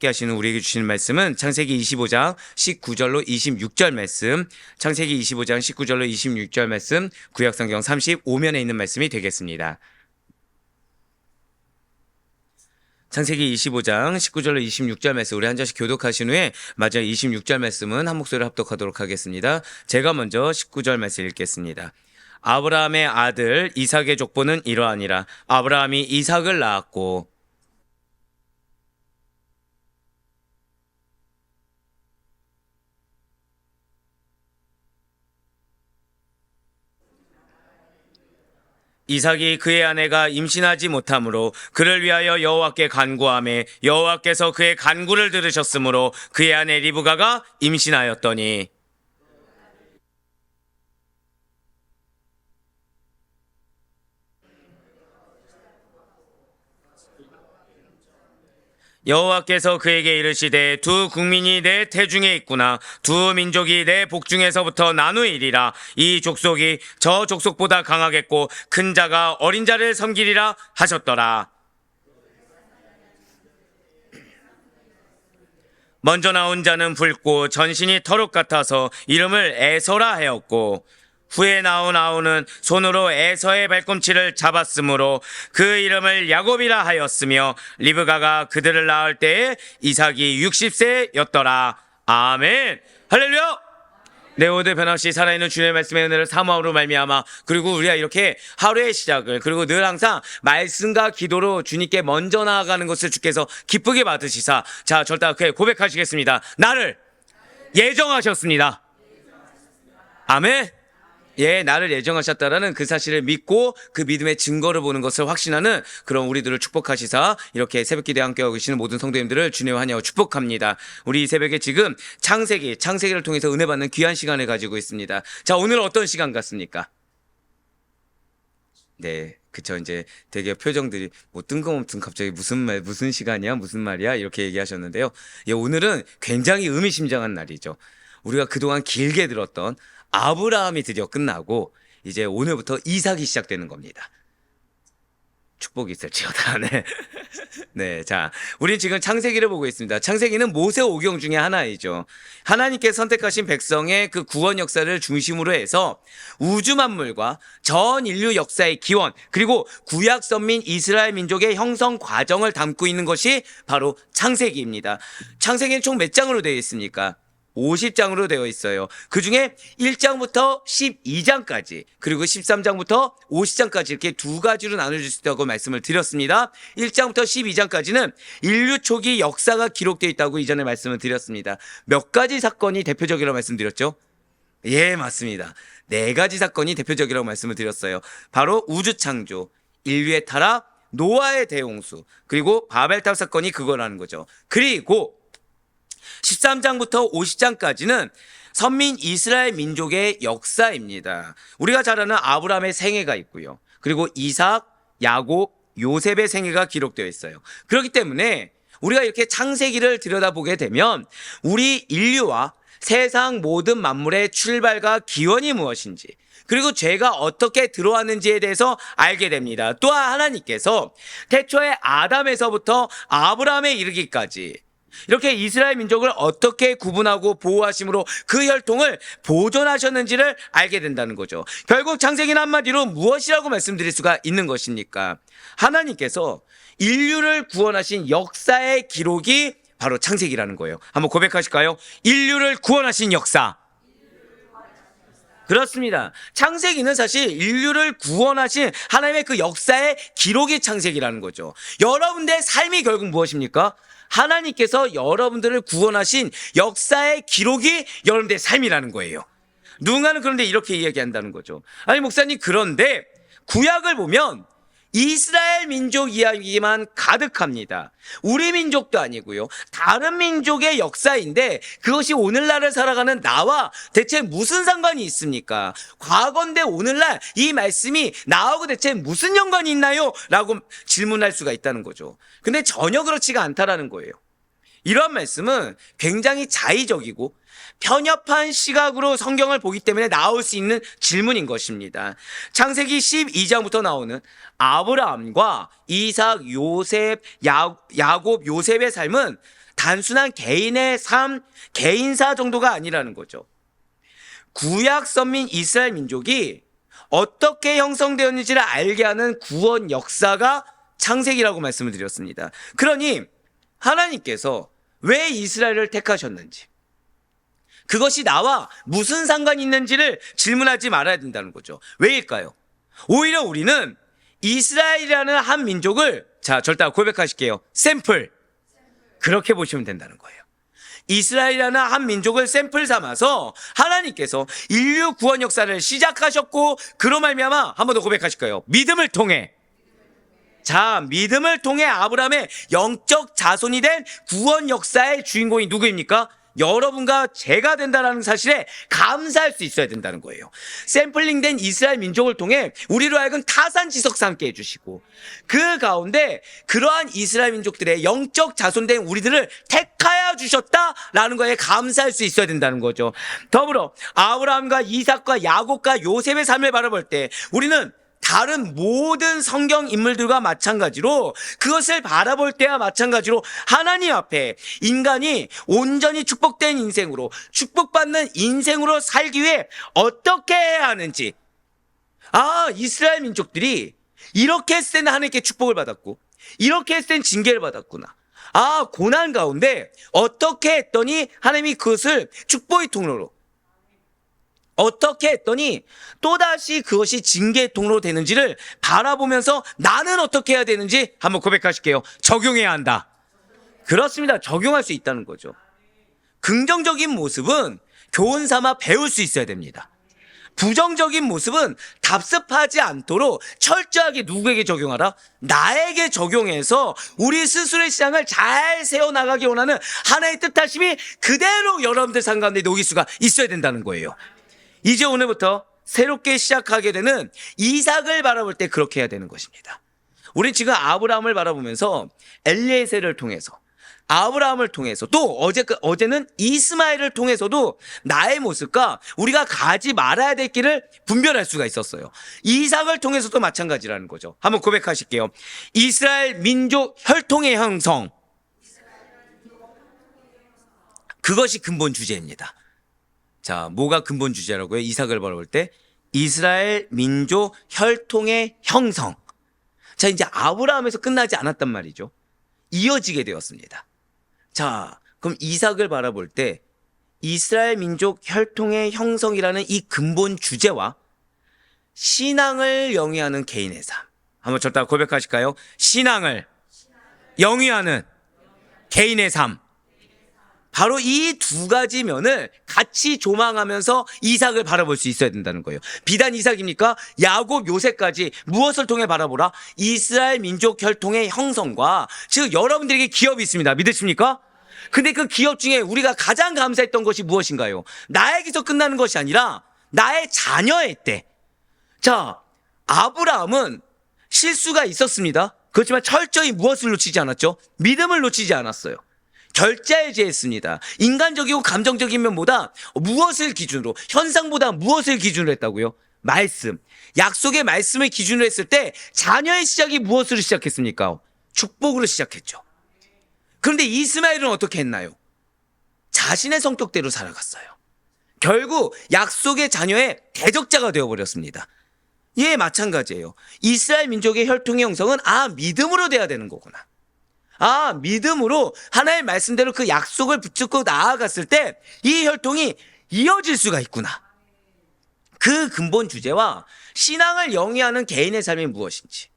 함께 하시는 우리에게 주시는 말씀은 창세기 25장 19절로 26절 말씀, 창세기 25장 19절로 26절 말씀, 구약성경 35면에 있는 말씀이 되겠습니다. 창세기 25장 19절로 26절 말씀 우리 한 절씩 교독하신 후에 마지막 26절 말씀은 한 목소리로 합독하도록 하겠습니다. 제가 먼저 19절 말씀 읽겠습니다. 아브라함의 아들 이삭의 족보는 이러하니라. 아브라함이 이삭을 낳았고 이삭이 그의 아내가 임신하지 못하므로 그를 위하여 여호와께 간구하매 여호와께서 그의 간구를 들으셨으므로 그의 아내 리브가가 임신하였더니 여호와께서 그에게 이르시되 두 국민이 내 태중에 있구나. 두 민족이 내 복중에서부터 나누이리라. 이 족속이 저 족속보다 강하겠고 큰 자가 어린 자를 섬기리라 하셨더라. 먼저 나온 자는 붉고 전신이 터룩 같아서 이름을 에서라 하였고 후에 나온 아우는 손으로 에서의 발꿈치를 잡았으므로 그 이름을 야곱이라 하였으며 리브가가 그들을 낳을 때에 이삭이 60세였더라. 아멘. 할렐루야. 내 오늘 변함없이 살아있는 주님의 말씀의 은혜를 사모함으로 말미암아 그리고 우리가 이렇게 하루의 시작을 그리고 늘 항상 말씀과 기도로 주님께 먼저 나아가는 것을 주께서 기쁘게 받으시사 자 절대 고백하시겠습니다. 나를 예정하셨습니다. 아멘. 예, 나를 예정하셨다라는 그 사실을 믿고 그 믿음의 증거를 보는 것을 확신하는 그런 우리들을 축복하시사 이렇게 새벽기도에 함께하고 계시는 모든 성도님들을 주님의 환영하고 축복합니다. 우리 이 새벽에 지금 창세기를 통해서 은혜 받는 귀한 시간을 가지고 있습니다. 자, 오늘 어떤 시간 같습니까? 네, 그쵸. 이제 되게 표정들이 뭐 뜬금없는 갑자기 무슨 시간이야? 무슨 말이야? 이렇게 얘기하셨는데요. 예, 오늘은 굉장히 의미심장한 날이죠. 우리가 그동안 길게 들었던 아브라함이 드디어 끝나고 이제 오늘부터 이삭이 시작되는 겁니다. 축복이 있을지어다. 네. 네. 자, 우린 지금 창세기를 보고 있습니다. 창세기는 모세 오경 중에 하나이죠. 하나님께 선택하신 백성의 그 구원 역사를 중심으로 해서 우주 만물과 전 인류 역사의 기원, 그리고 구약 선민 이스라엘 민족의 형성 과정을 담고 있는 것이 바로 창세기입니다. 창세기는 총 몇 장으로 되어 있습니까? 50장으로 되어 있어요. 그 중에 1장부터 12장까지 그리고 13장부터 50장까지 이렇게 두 가지로 나눠질 수 있다고 말씀을 드렸습니다. 1장부터 12장까지는 인류 초기 역사가 기록되어 있다고 이전에 말씀을 드렸습니다. 몇 가지 사건이 대표적이라고 말씀드렸죠? 예, 맞습니다. 4가지 사건이 대표적이라고 말씀을 드렸어요. 바로 우주 창조, 인류의 타락, 노아의 대홍수, 그리고 바벨탑 사건이 그거라는 거죠. 그리고 13장부터 50장까지는 선민 이스라엘 민족의 역사입니다. 우리가 잘 아는 아브라함의 생애가 있고요. 그리고 이삭, 야곱, 요셉의 생애가 기록되어 있어요. 그렇기 때문에 우리가 이렇게 창세기를 들여다보게 되면 우리 인류와 세상 모든 만물의 출발과 기원이 무엇인지 그리고 죄가 어떻게 들어왔는지에 대해서 알게 됩니다. 또한 하나님께서 태초에 아담에서부터 아브라함에 이르기까지 이렇게 이스라엘 민족을 어떻게 구분하고 보호하심으로 그 혈통을 보존하셨는지를 알게 된다는 거죠. 결국 창세기는 한마디로 무엇이라고 말씀드릴 수가 있는 것입니까? 하나님께서 인류를 구원하신 역사의 기록이 바로 창세기라는 거예요. 한번 고백하실까요? 인류를 구원하신 역사. 그렇습니다. 창세기는 사실 인류를 구원하신 하나님의 그 역사의 기록이 창세기라는 거죠. 여러분들의 삶이 결국 무엇입니까? 하나님께서 여러분들을 구원하신 역사의 기록이 여러분들의 삶이라는 거예요. 누군가는 그런데 이렇게 이야기한다는 거죠. 아니 목사님, 그런데 구약을 보면 이스라엘 민족 이야기만 가득합니다. 우리 민족도 아니고요. 다른 민족의 역사인데 그것이 오늘날을 살아가는 나와 대체 무슨 상관이 있습니까? 과거인데 오늘날 이 말씀이 나하고 대체 무슨 연관이 있나요? 라고 질문할 수가 있다는 거죠. 근데 전혀 그렇지가 않다라는 거예요. 이러한 말씀은 굉장히 자의적이고 편협한 시각으로 성경을 보기 때문에 나올 수 있는 질문인 것입니다. 창세기 12장부터 나오는 아브라함과 이삭, 요셉, 야곱, 요셉의 삶은 단순한 개인의 삶, 개인사 정도가 아니라는 거죠. 구약 선민 이스라엘 민족이 어떻게 형성되었는지를 알게 하는 구원 역사가 창세기라고 말씀을 드렸습니다. 그러니 하나님께서 왜 이스라엘을 택하셨는지, 그것이 나와 무슨 상관이 있는지를 질문하지 말아야 된다는 거죠. 왜일까요? 오히려 우리는 이스라엘이라는 한 민족을, 자, 절대 고백하실게요. 샘플. 그렇게 보시면 된다는 거예요. 이스라엘이라는 한 민족을 샘플 삼아서 하나님께서 인류 구원 역사를 시작하셨고, 그로 말미암아 한 번 더 고백하실까요? 믿음을 통해. 자, 믿음을 통해 아브라함의 영적 자손이 된 구원 역사의 주인공이 누구입니까? 여러분과 제가 된다는 사실에 감사할 수 있어야 된다는 거예요. 샘플링된 이스라엘 민족을 통해 우리로 하여금 타산지석 삼게 해주시고, 그 가운데 그러한 이스라엘 민족들의 영적 자손된 우리들을 택하여 주셨다라는 거에 감사할 수 있어야 된다는 거죠. 더불어 아브라함과 이삭과 야곱과 요셉의 삶을 바라볼 때 우리는 다른 모든 성경 인물들과 마찬가지로, 그것을 바라볼 때와 마찬가지로 하나님 앞에 인간이 온전히 축복된 인생으로, 축복받는 인생으로 살기 위해 어떻게 해야 하는지, 이스라엘 민족들이 이렇게 했을 때는 하나님께 축복을 받았고, 이렇게 했을 땐 징계를 받았구나. 고난 가운데 어떻게 했더니 하나님이 그것을 축복의 통로로, 어떻게 했더니 또다시 그것이 징계의 통로로 되는지를 바라보면서 나는 어떻게 해야 되는지 한번 고백하실게요. 적용해야 한다. 그렇습니다. 적용할 수 있다는 거죠. 긍정적인 모습은 교훈 삼아 배울 수 있어야 됩니다. 부정적인 모습은 답습하지 않도록 철저하게 누구에게 적용하라? 나에게 적용해서 우리 스스로의 신앙을 잘 세워나가기 원하는 하나의 뜻하심이 그대로 여러분들 삶 가운데 녹일 수가 있어야 된다는 거예요. 이제 오늘부터 새롭게 시작하게 되는 이삭을 바라볼 때 그렇게 해야 되는 것입니다. 우린 지금 아브라함을 바라보면서 엘리에셀을 통해서, 아브라함을 통해서, 또 어제는 이스마엘을 통해서도 나의 모습과 우리가 가지 말아야 될 길을 분별할 수가 있었어요. 이삭을 통해서도 마찬가지라는 거죠. 한번 고백하실게요. 이스라엘 민족 혈통의 형성, 그것이 근본 주제입니다. 자, 뭐가 근본 주제라고요? 이삭을 바라볼 때 이스라엘 민족 혈통의 형성. 자, 이제 아브라함에서 끝나지 않았단 말이죠. 이어지게 되었습니다. 자, 그럼 이삭을 바라볼 때 이스라엘 민족 혈통의 형성이라는 이 근본 주제와 신앙을 영위하는 개인의 삶, 한번 저따 고백하실까요? 신앙을 영위하는 개인의 삶, 바로 이 두 가지 면을 같이 조망하면서 이삭을 바라볼 수 있어야 된다는 거예요. 비단 이삭입니까? 야곱, 요셉까지 무엇을 통해 바라보라? 이스라엘 민족 혈통의 형성과, 즉 여러분들에게 기업이 있습니다. 믿으십니까? 근데 그 기업 중에 우리가 가장 감사했던 것이 무엇인가요? 나에게서 끝나는 것이 아니라 나의 자녀의 때. 자, 아브라함은 실수가 있었습니다. 그렇지만 철저히 무엇을 놓치지 않았죠? 믿음을 놓치지 않았어요. 결자해제했습니다. 인간적이고 감정적인 면보다 무엇을 기준으로, 현상보다 무엇을 기준으로 했다고요? 말씀. 약속의 말씀을 기준으로 했을 때 자녀의 시작이 무엇으로 시작했습니까? 축복으로 시작했죠. 그런데 이스마엘은 어떻게 했나요? 자신의 성격대로 살아갔어요. 결국 약속의 자녀의 대적자가 되어버렸습니다. 예, 마찬가지예요. 이스라엘 민족의 혈통의 형성은 믿음으로 돼야 되는 거구나. 믿음으로 하나의 말씀대로 그 약속을 붙잡고 나아갔을 때 이 혈통이 이어질 수가 있구나. 그 근본 주제와 신앙을 영위하는 개인의 삶이 무엇인지,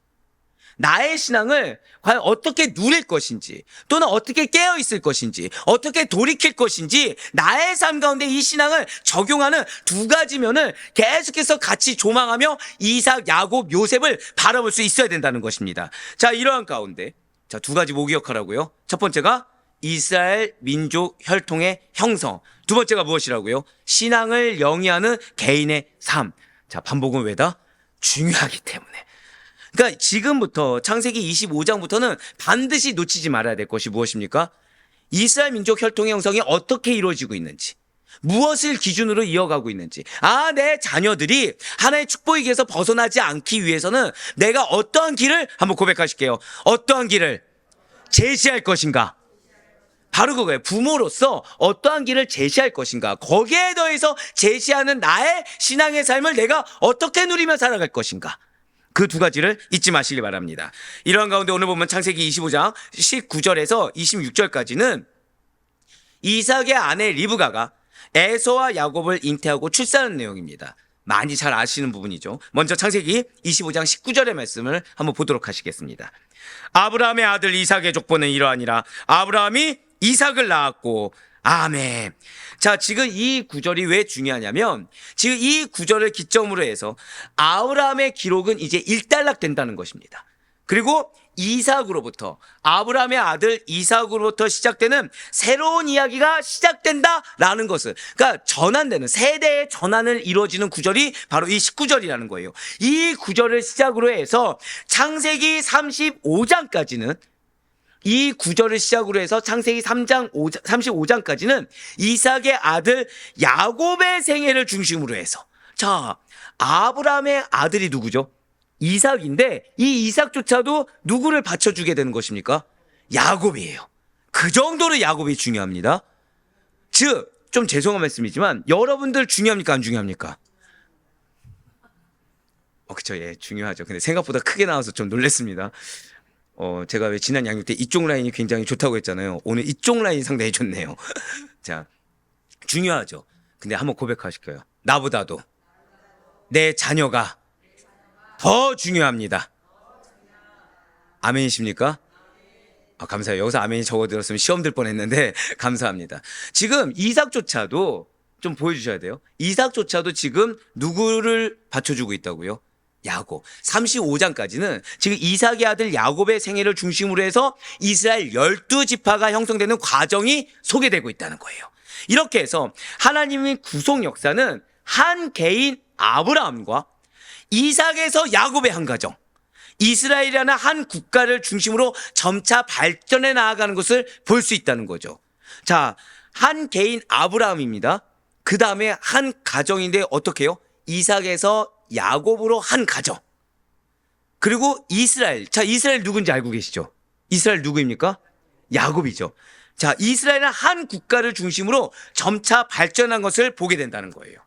나의 신앙을 과연 어떻게 누릴 것인지, 또는 어떻게 깨어있을 것인지, 어떻게 돌이킬 것인지, 나의 삶 가운데 이 신앙을 적용하는 두 가지 면을 계속해서 같이 조망하며 이삭, 야곱, 요셉을 바라볼 수 있어야 된다는 것입니다. 자, 이러한 가운데 자, 두 가지 뭐 기억하라고요? 첫 번째가 이스라엘 민족 혈통의 형성. 두 번째가 무엇이라고요? 신앙을 영위하는 개인의 삶. 자, 반복은 왜다? 중요하기 때문에. 그러니까 지금부터 창세기 25장부터는 반드시 놓치지 말아야 될 것이 무엇입니까? 이스라엘 민족 혈통의 형성이 어떻게 이루어지고 있는지, 무엇을 기준으로 이어가고 있는지, 내 자녀들이 하나의 축복의 길에서 벗어나지 않기 위해서는 내가 어떠한 길을, 한번 고백하실게요. 어떠한 길을 제시할 것인가? 바로 그거예요. 부모로서 어떠한 길을 제시할 것인가, 거기에 더해서 제시하는 나의 신앙의 삶을 내가 어떻게 누리며 살아갈 것인가, 그 두 가지를 잊지 마시기 바랍니다. 이러한 가운데 오늘 보면 창세기 25장 19절에서 26절까지는 이삭의 아내 리브가가 에서와 야곱을 잉태하고 출산한 내용입니다. 많이 잘 아시는 부분이죠. 먼저 창세기 25장 19절의 말씀을 한번 보도록 하시겠습니다. 아브라함의 아들 이삭의 족보는 이러하니라. 아브라함이 이삭을 낳았고. 아멘. 자, 지금 이 구절이 왜 중요하냐면 지금 이 구절을 기점으로 해서 아브라함의 기록은 이제 일단락된다는 것입니다. 그리고 이삭으로부터, 아브라함의 아들 이삭으로부터 시작되는 새로운 이야기가 시작된다라는 것을, 그러니까 전환되는, 세대의 전환을 이루어지는 구절이 바로 이 19절이라는 거예요. 이 구절을 시작으로 해서 창세기 35장까지는, 이 구절을 시작으로 해서 창세기 35장까지는 이삭의 아들 야곱의 생애를 중심으로 해서, 자, 아브라함의 아들이 누구죠? 이삭인데 이 이삭조차도 누구를 받쳐주게 되는 것입니까? 야곱이에요. 그 정도로 야곱이 중요합니다. 즉, 좀 죄송한 말씀이지만 여러분들 중요합니까? 안 중요합니까? 그쵸, 예, 중요하죠. 근데 생각보다 크게 나와서 좀 놀랐습니다. 제가 왜 지난 양육 때 이쪽 라인이 굉장히 좋다고 했잖아요. 오늘 이쪽 라인이 상당히 좋네요. 자, 중요하죠. 근데 한번 고백하실게요. 나보다도 내 자녀가 더 중요합니다. 아멘이십니까? 감사해요. 여기서 아멘이 적어들었으면 시험 들 뻔했는데 감사합니다. 지금 이삭조차도 좀 보여주셔야 돼요. 이삭조차도 지금 누구를 받쳐주고 있다고요? 야곱. 35장까지는 지금 이삭의 아들 야곱의 생애를 중심으로 해서 이스라엘 12지파가 형성되는 과정이 소개되고 있다는 거예요. 이렇게 해서 하나님의 구속 역사는 한 개인 아브라함과 이삭에서 야곱의 한 가정, 이스라엘이라는 한 국가를 중심으로 점차 발전해 나아가는 것을 볼 수 있다는 거죠. 자, 한 개인 아브라함입니다. 그 다음에 한 가정인데 어떻게 해요? 이삭에서 야곱으로 한 가정. 그리고 이스라엘. 자, 이스라엘 누군지 알고 계시죠? 이스라엘 누구입니까? 야곱이죠. 자, 이스라엘은 한 국가를 중심으로 점차 발전한 것을 보게 된다는 거예요.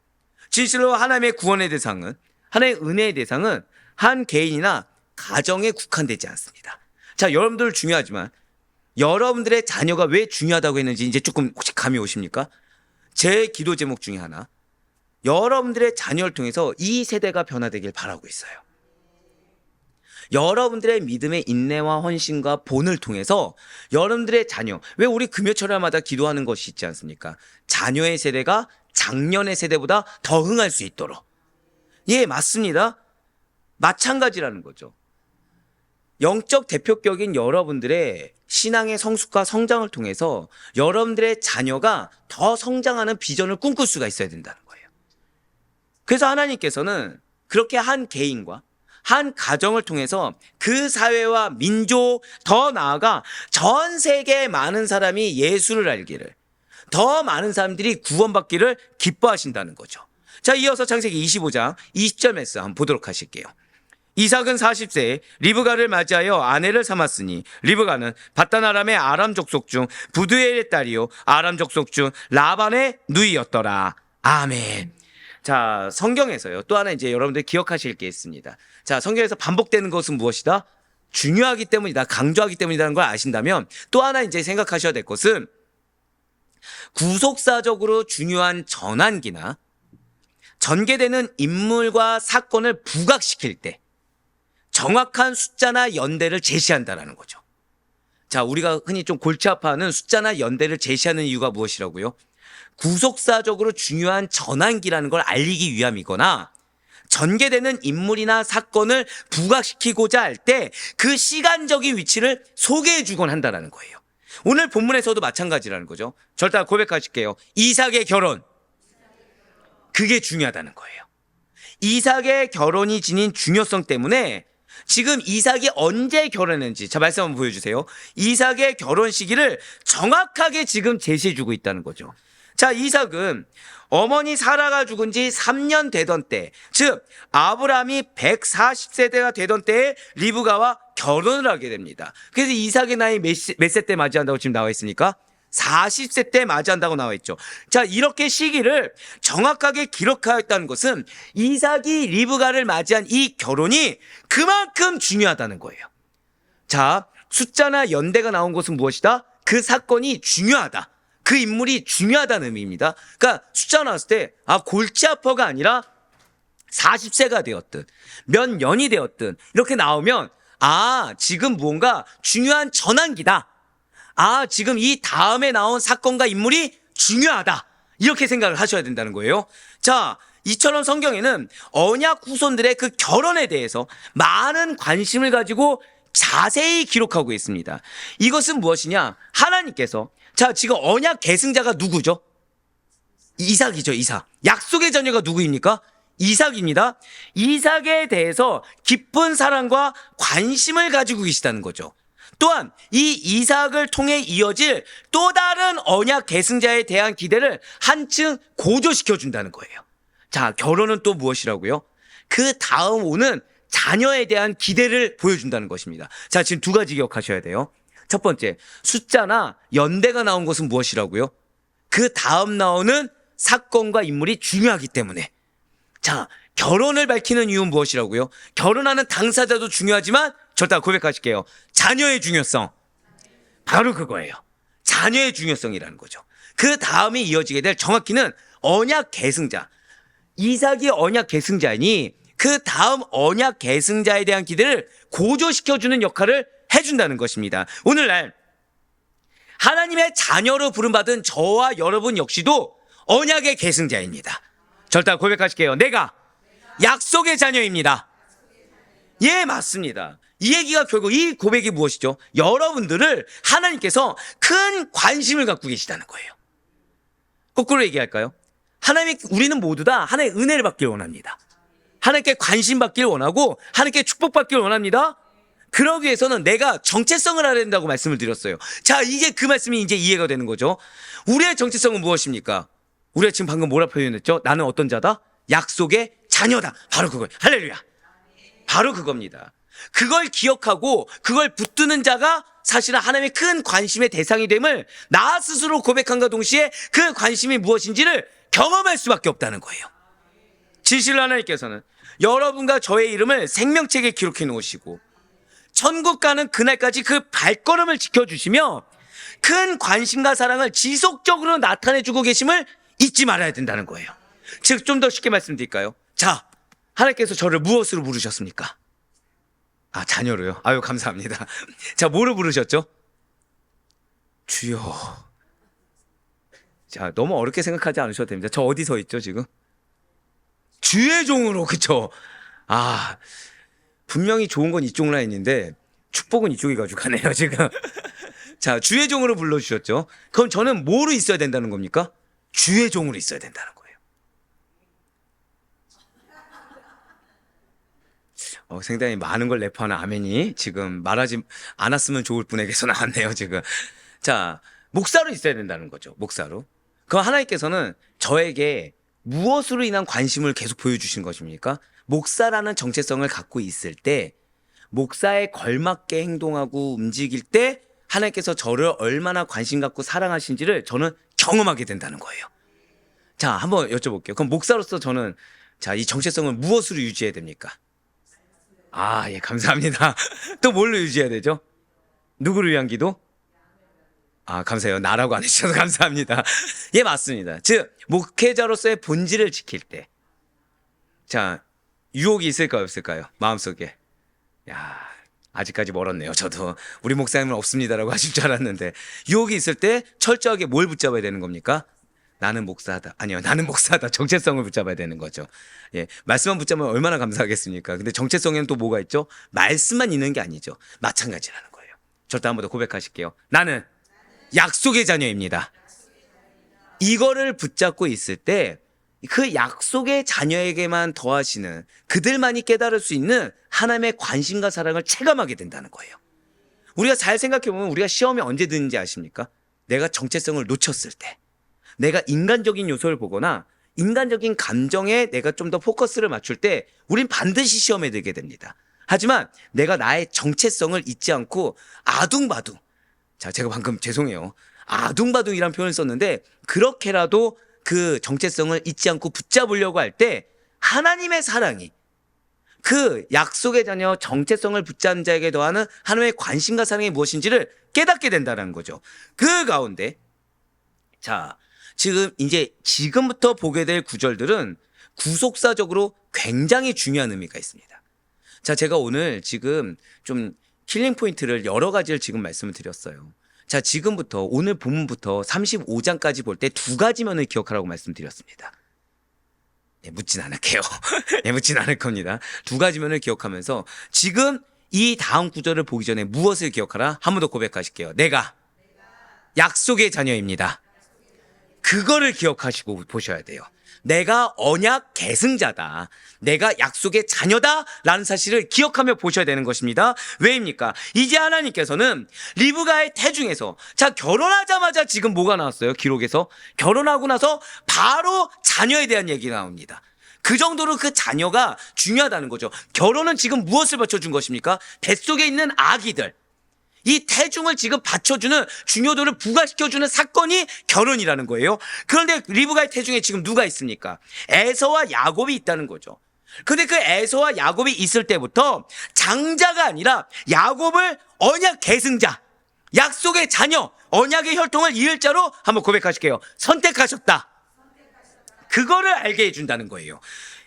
진실로 하나님의 구원의 대상은, 하나님의 은혜의 대상은 한 개인이나 가정에 국한되지 않습니다. 자, 여러분들 중요하지만 여러분들의 자녀가 왜 중요하다고 했는지 이제 조금 혹시 감이 오십니까? 제 기도 제목 중에 하나, 여러분들의 자녀를 통해서 이 세대가 변화되길 바라고 있어요. 여러분들의 믿음의 인내와 헌신과 본을 통해서 여러분들의 자녀, 왜 우리 금요철야마다 기도하는 것이 있지 않습니까? 자녀의 세대가 작년의 세대보다 더 흥할 수 있도록. 예, 맞습니다. 마찬가지라는 거죠. 영적 대표격인 여러분들의 신앙의 성숙과 성장을 통해서 여러분들의 자녀가 더 성장하는 비전을 꿈꿀 수가 있어야 된다는 거예요. 그래서 하나님께서는 그렇게 한 개인과 한 가정을 통해서 그 사회와 민족, 더 나아가 전 세계의 많은 사람이 예수를 알기를, 더 많은 사람들이 구원받기를 기뻐하신다는 거죠. 자, 이어서 창세기 25장 20절 말씀 한번 보도록 하실게요. 이삭은 40세에 리브가를 맞이하여 아내를 삼았으니 리브가는 바단 아람의 아람 족속 중 부두엘의 딸이요 아람 족속 중 라반의 누이였더라. 아멘. 자, 성경에서요, 또 하나 이제 여러분들 기억하실 게 있습니다. 자, 성경에서 반복되는 것은 무엇이다? 중요하기 때문이다, 강조하기 때문이라는 걸 아신다면 또 하나 이제 생각하셔야 될 것은 구속사적으로 중요한 전환기나 전개되는 인물과 사건을 부각시킬 때 정확한 숫자나 연대를 제시한다라는 거죠. 자, 우리가 흔히 좀 골치 아파하는 숫자나 연대를 제시하는 이유가 무엇이라고요? 구속사적으로 중요한 전환기라는 걸 알리기 위함이거나 전개되는 인물이나 사건을 부각시키고자 할 때 그 시간적인 위치를 소개해 주곤 한다는 거예요. 오늘 본문에서도 마찬가지라는 거죠. 절대 고백하실게요. 이삭의 결혼. 그게 중요하다는 거예요. 이삭의 결혼이 지닌 중요성 때문에 지금 이삭이 언제 결혼했는지, 자, 말씀 한번 보여주세요. 이삭의 결혼 시기를 정확하게 지금 제시해주고 있다는 거죠. 자, 이삭은 어머니 사라가 죽은 지 3년 되던 때, 즉 아브라함이 140세대가 되던 때에 리브가와 결혼을 하게 됩니다. 그래서 이삭의 나이 몇 세 때 맞이한다고 지금 나와 있습니까? 40세 때 맞이한다고 나와 있죠. 자, 이렇게 시기를 정확하게 기록하였다는 것은 이삭이 리브가를 맞이한 이 결혼이 그만큼 중요하다는 거예요. 자, 숫자나 연대가 나온 것은 무엇이다? 그 사건이 중요하다. 그 인물이 중요하다는 의미입니다. 그러니까 숫자 나왔을 때 골치 아파가 아니라 40세가 되었든 몇 년이 되었든 이렇게 나오면 지금 무언가 중요한 전환기다. 지금 이 다음에 나온 사건과 인물이 중요하다. 이렇게 생각을 하셔야 된다는 거예요. 자, 이처럼 성경에는 언약 후손들의 그 결혼에 대해서 많은 관심을 가지고 자세히 기록하고 있습니다. 이것은 무엇이냐? 하나님께서 지금 언약 계승자가 누구죠? 이삭이죠, 이삭. 약속의 자녀가 누구입니까? 이삭입니다. 이삭에 대해서 깊은 사랑과 관심을 가지고 계시다는 거죠. 또한 이 이삭을 통해 이어질 또 다른 언약 계승자에 대한 기대를 한층 고조시켜 준다는 거예요. 자, 결혼은 또 무엇이라고요? 그 다음 오는 자녀에 대한 기대를 보여준다는 것입니다. 자, 지금 두 가지 기억하셔야 돼요. 첫 번째, 숫자나 연대가 나온 것은 무엇이라고요? 그 다음 나오는 사건과 인물이 중요하기 때문에. 자, 결혼을 밝히는 이유는 무엇이라고요? 결혼하는 당사자도 중요하지만 절대 고백하실게요. 자녀의 중요성. 바로 그거예요. 자녀의 중요성이라는 거죠. 그 다음에 이어지게 될 정확히는 언약 계승자. 이삭이 언약 계승자니 그 다음 언약 계승자에 대한 기대를 고조시켜주는 역할을 해준다는 것입니다. 오늘날 하나님의 자녀로 부름받은 저와 여러분 역시도 언약의 계승자입니다. 절대 고백하실게요. 내가 약속의 자녀입니다. 예, 맞습니다. 이 얘기가 결국 이 고백이 무엇이죠? 여러분들을 하나님께서 큰 관심을 갖고 계시다는 거예요. 거꾸로 얘기할까요? 우리는 모두 다 하나님의 은혜를 받길 원합니다. 하나님께 관심 받길 원하고 하나님께 축복받길 원합니다. 그러기 위해서는 내가 정체성을 알아야 된다고 말씀을 드렸어요. 자, 이제 그 말씀이 이제 이해가 되는 거죠. 우리의 정체성은 무엇입니까? 우리가 지금 방금 뭐라 표현했죠? 나는 어떤 자다? 약속의 자녀다. 바로 그거예요. 할렐루야. 바로 그겁니다. 그걸 기억하고 그걸 붙드는 자가 사실은 하나님의 큰 관심의 대상이 됨을 나 스스로 고백함과 동시에 그 관심이 무엇인지를 경험할 수밖에 없다는 거예요. 진실로 하나님께서는 여러분과 저의 이름을 생명책에 기록해 놓으시고 천국 가는 그날까지 그 발걸음을 지켜주시며 큰 관심과 사랑을 지속적으로 나타내주고 계심을 잊지 말아야 된다는 거예요. 즉, 좀 더 쉽게 말씀드릴까요? 자, 하나님께서 저를 무엇으로 부르셨습니까? 자녀로요. 아유, 감사합니다. 자, 뭐로 부르셨죠? 주여. 자, 너무 어렵게 생각하지 않으셔도 됩니다. 저 어디 서 있죠, 지금? 주의 종으로, 그쵸? 분명히 좋은 건 이쪽 라인인데 축복은 이쪽에 가지고 가네요, 지금. 자, 주의 종으로 불러주셨죠? 그럼 저는 뭐로 있어야 된다는 겁니까? 주의 종으로 있어야 된다는 거예요. 상당히 많은 걸 내포하는 아멘이 지금 말하지 않았으면 좋을 분에게서 나왔네요, 지금. 자, 목사로 있어야 된다는 거죠, 목사로. 그럼 하나님께서는 저에게 무엇으로 인한 관심을 계속 보여주신 것입니까? 목사라는 정체성을 갖고 있을 때, 목사에 걸맞게 행동하고 움직일 때 하나님께서 저를 얼마나 관심 갖고 사랑하신지를 저는 경험하게 된다는 거예요. 자, 한번 여쭤볼게요. 그럼 목사로서 저는 이 정체성을 무엇으로 유지해야 됩니까? 예, 감사합니다. 또 뭘로 유지해야 되죠? 누구를 위한 기도? 감사해요. 나라고 안 해주셔서 감사합니다. 예, 맞습니다. 즉, 목회자로서의 본질을 지킬 때. 자, 유혹이 있을까요, 없을까요? 마음속에. 아직까지 멀었네요. 저도 우리 목사님은 없습니다라고 하실 줄 알았는데, 유혹이 있을 때 철저하게 뭘 붙잡아야 되는 겁니까? 나는 목사다. 아니요, 나는 목사다. 정체성을 붙잡아야 되는 거죠. 예, 말씀만 붙잡으면 얼마나 감사하겠습니까? 근데 정체성에는 또 뭐가 있죠? 말씀만 있는 게 아니죠. 마찬가지라는 거예요. 절대 한 번 더 고백하실게요. 나는 약속의 자녀입니다. 이거를 붙잡고 있을 때 그 약속의 자녀에게만 더하시는, 그들만이 깨달을 수 있는 하나님의 관심과 사랑을 체감하게 된다는 거예요. 우리가 잘 생각해보면 우리가 시험에 언제 드는지 아십니까? 내가 정체성을 놓쳤을 때, 내가 인간적인 요소를 보거나 인간적인 감정에 내가 좀 더 포커스를 맞출 때 우린 반드시 시험에 들게 됩니다. 하지만 내가 나의 정체성을 잊지 않고 아둥바둥, 자, 제가 방금 죄송해요. 아둥바둥이란 표현을 썼는데 그렇게라도 그 정체성을 잊지 않고 붙잡으려고 할 때 하나님의 사랑이 그 약속의 자녀 정체성을 붙잡는 자에게 더하는 하나님의 관심과 사랑이 무엇인지를 깨닫게 된다는 거죠. 그 가운데 자, 지금부터 보게 될 구절들은 구속사적으로 굉장히 중요한 의미가 있습니다. 자, 제가 오늘 지금 좀 킬링 포인트를 여러 가지를 지금 말씀을 드렸어요. 자, 지금부터 오늘 본문부터 35장까지 볼 때 두 가지 면을 기억하라고 말씀드렸습니다. 묻진 않을게요. 묻진 않을 겁니다. 두 가지 면을 기억하면서 지금 이 다음 구절을 보기 전에 무엇을 기억하라? 한 번 더 고백하실게요. 내가 약속의 자녀입니다. 그거를 기억하시고 보셔야 돼요. 내가 언약 계승자다. 내가 약속의 자녀다라는 사실을 기억하며 보셔야 되는 것입니다. 왜입니까? 이제 하나님께서는 리브가의 태중에서 결혼하자마자 지금 뭐가 나왔어요? 기록에서 결혼하고 나서 바로 자녀에 대한 얘기가 나옵니다. 그 정도로 그 자녀가 중요하다는 거죠. 결혼은 지금 무엇을 받쳐준 것입니까? 뱃속에 있는 아기들, 이 태중을 지금 받쳐주는 중요도를 부과시켜주는 사건이 결혼이라는 거예요. 그런데 리브가의 태중에 지금 누가 있습니까? 에서와 야곱이 있다는 거죠. 근데 그 에서와 야곱이 있을 때부터 장자가 아니라 야곱을 언약 계승자, 약속의 자녀, 언약의 혈통을 이을 자로 한번 고백하실게요. 선택하셨다. 그거를 알게 해준다는 거예요.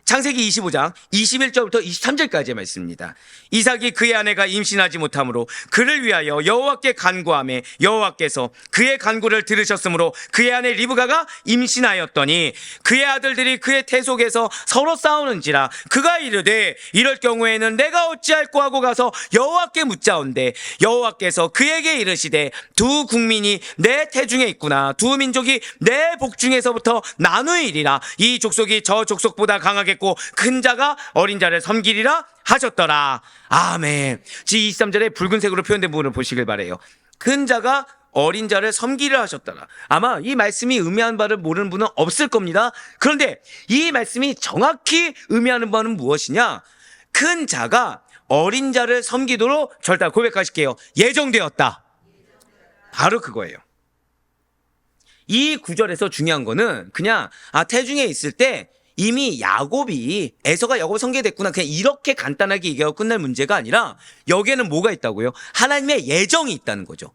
창세기 25장 21절부터 23절까지의 말씀입니다. 이삭이 그의 아내가 임신하지 못하므로 그를 위하여 여호와께 간구하매 여호와께서 그의 간구를 들으셨으므로 그의 아내 리브가가 임신하였더니 그의 아들들이 그의 태 속에서 서로 싸우는지라 그가 이르되 이럴 경우에는 내가 어찌할꼬 하고 가서 여호와께 묻자온대 여호와께서 그에게 이르시되 두 국민이 내 태중에 있구나 두 민족이 내 복중에서부터 나누이리라 이 족속이 저 족속보다 강하게 큰 자가 어린 자를 섬기리라 하셨더라. 아멘. 지23절에 붉은색으로 표현된 부분을 보시길 바래요. 큰 자가 어린 자를 섬기리라 하셨더라. 아마 이 말씀이 의미하는 바를 모르는 분은 없을 겁니다. 그런데 이 말씀이 정확히 의미하는 바는 무엇이냐? 큰 자가 어린 자를 섬기도록 절대 고백하실게요. 예정되었다. 바로 그거예요. 이 구절에서 중요한 거는 그냥 태중에 있을 때 이미 에서가 야곱을 섬기됐구나 그냥 이렇게 간단하게 얘기하고 끝날 문제가 아니라 여기에는 뭐가 있다고요? 하나님의 예정이 있다는 거죠.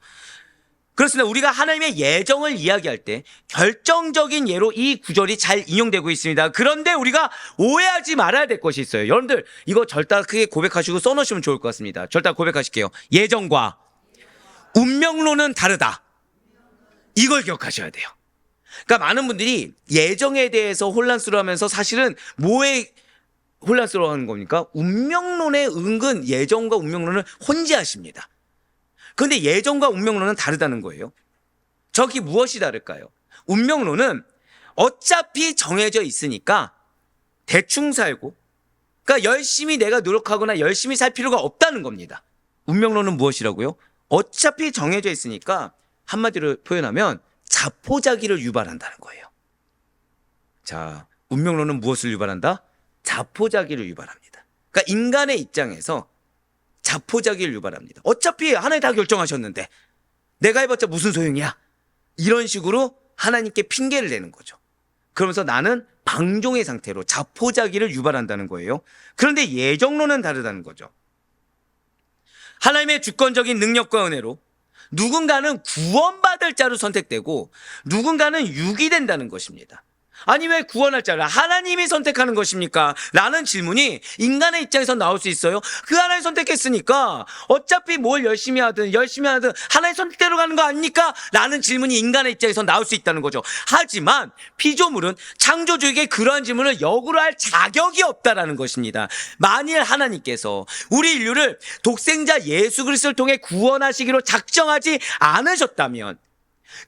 그렇습니다. 우리가 하나님의 예정을 이야기할 때 결정적인 예로 이 구절이 잘 인용되고 있습니다. 그런데 우리가 오해하지 말아야 될 것이 있어요. 여러분들 이거 절대 크게 고백하시고 써놓으시면 좋을 것 같습니다. 절대 고백하실게요. 예정과 운명론은 다르다. 이걸 기억하셔야 돼요. 그러니까 많은 분들이 예정에 대해서 혼란스러워하면서 사실은 뭐에 혼란스러워하는 겁니까? 운명론에 은근 예정과 운명론을 혼재하십니다. 그런데 예정과 운명론은 다르다는 거예요. 저기 무엇이 다를까요? 운명론은 어차피 정해져 있으니까 대충 살고 그러니까 열심히 내가 노력하거나 열심히 살 필요가 없다는 겁니다. 운명론은 무엇이라고요? 어차피 정해져 있으니까 한마디로 표현하면 자포자기를 유발한다는 거예요. 자, 운명론은 무엇을 유발한다? 자포자기를 유발합니다. 그러니까 인간의 입장에서 자포자기를 유발합니다. 어차피 하나님 다 결정하셨는데 내가 해봤자 무슨 소용이야? 이런 식으로 하나님께 핑계를 대는 거죠. 그러면서 나는 방종의 상태로 자포자기를 유발한다는 거예요. 그런데 예정론은 다르다는 거죠. 하나님의 주권적인 능력과 은혜로 누군가는 구원받을 자로 선택되고 누군가는 유기된다는 것입니다. 아니 왜 구원할 자를 하나님이 선택하는 것입니까? 라는 질문이 인간의 입장에서 나올 수 있어요. 그 하나님 선택했으니까 어차피 뭘 열심히 하든 하나님 선택대로 가는 거 아닙니까? 라는 질문이 인간의 입장에서 나올 수 있다는 거죠. 하지만 피조물은 창조주에게 그러한 질문을 역으로 할 자격이 없다라는 것입니다. 만일 하나님께서 우리 인류를 독생자 예수 그리스도를 통해 구원하시기로 작정하지 않으셨다면